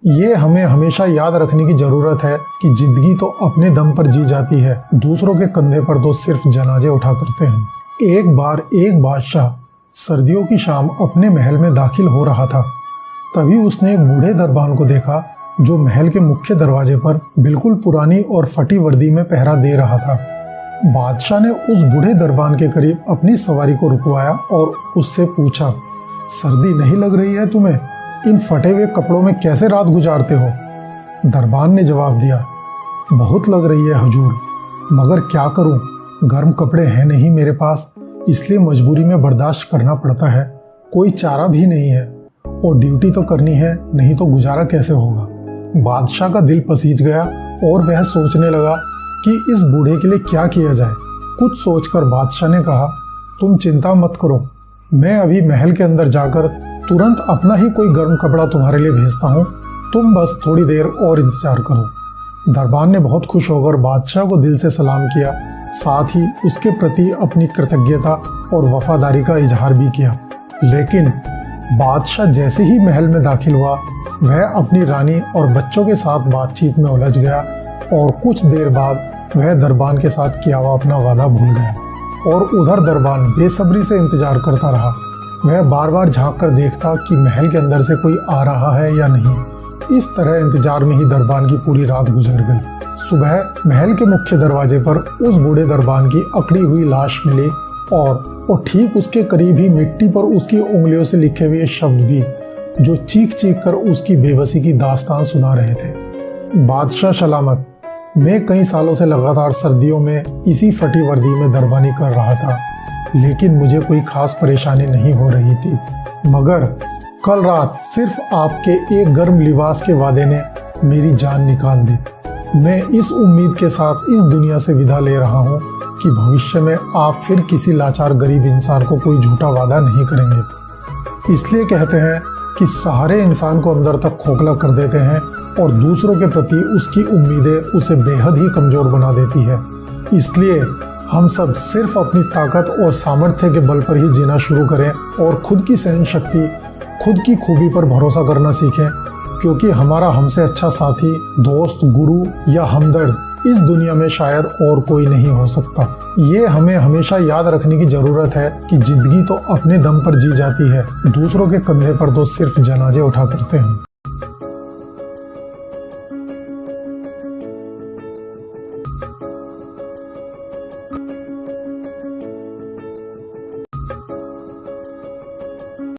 ये हमें हमेशा याद रखने की ज़रूरत है कि ज़िंदगी तो अपने दम पर जी जाती है, दूसरों के कंधे पर तो सिर्फ जनाजे उठा करते हैं। एक बार एक बादशाह सर्दियों की शाम अपने महल में दाखिल हो रहा था। तभी उसने एक बूढ़े दरबान को देखा जो महल के मुख्य दरवाजे पर बिल्कुल पुरानी और फटी वर्दी में पहरा दे रहा था। बादशाह ने उस बूढ़े दरबान के करीब अपनी सवारी को रुकवाया और उससे पूछा, सर्दी नहीं लग रही है तुम्हें? इन फटे हुए कपड़ों में कैसे रात गुजारते हो? दरबान ने जवाब दिया, बहुत लग रही है हुजूर, मगर क्या करूं, गर्म कपड़े हैं नहीं मेरे पास, इसलिए मजबूरी में बर्दाश्त करना पड़ता है। कोई चारा भी नहीं है और ड्यूटी तो करनी है, नहीं तो गुजारा कैसे होगा। बादशाह का दिल पसीज गया और वह सोचने लगा कि इस बूढ़े के लिए क्या किया जाए। कुछ सोचकर बादशाह ने कहा, तुम चिंता मत करो, मैं अभी महल के अंदर जाकर तुरंत अपना ही कोई गर्म कपड़ा तुम्हारे लिए भेजता हूँ, तुम बस थोड़ी देर और इंतजार करो। दरबान ने बहुत खुश होकर बादशाह को दिल से सलाम किया, साथ ही उसके प्रति अपनी कृतज्ञता और वफादारी का इजहार भी किया। लेकिन बादशाह जैसे ही महल में दाखिल हुआ, वह अपनी रानी और बच्चों के साथ बातचीत में उलझ गया और कुछ देर बाद वह दरबान के साथ किया हुआ अपना वादा भूल गया। और उधर दरबान बेसब्री से इंतजार करता रहा। वह बार बार झांक कर देखता कि महल के अंदर से कोई आ रहा है या नहीं। इस तरह इंतजार में ही दरबान की पूरी रात गुजर गई। सुबह महल के मुख्य दरवाजे पर उस बूढ़े दरबान की अकड़ी हुई लाश मिली और ठीक उसके करीब ही मिट्टी पर उसकी उंगलियों से लिखे हुए शब्द भी, जो चीख चीख कर उसकी बेबसी की दास्तान सुना रहे थे। बादशाह सलामत, मैं कई सालों से लगातार सर्दियों में इसी फटी वर्दी में दरबानी कर रहा था, लेकिन मुझे कोई खास परेशानी नहीं हो रही थी। मगर कल रात सिर्फ आपके एक गर्म लिबास के वादे ने मेरी जान निकाल दी। मैं इस उम्मीद के साथ इस दुनिया से विदा ले रहा हूँ कि भविष्य में आप फिर किसी लाचार गरीब इंसान को कोई झूठा वादा नहीं करेंगे। इसलिए कहते हैं कि सहारे इंसान को अंदर तक खोखला कर देते हैं और दूसरों के प्रति उसकी उम्मीदें उसे बेहद ही कमज़ोर बना देती है। इसलिए हम सब सिर्फ अपनी ताकत और सामर्थ्य के बल पर ही जीना शुरू करें और खुद की सहन शक्ति, खुद की खूबी पर भरोसा करना सीखें, क्योंकि हमारा हमसे अच्छा साथी, दोस्त, गुरु या हमदर्द इस दुनिया में शायद और कोई नहीं हो सकता। ये हमें हमेशा याद रखने की ज़रूरत है कि ज़िंदगी तो अपने दम पर जी जाती है, दूसरों के कंधे पर तो सिर्फ जनाजे उठा करते हैं।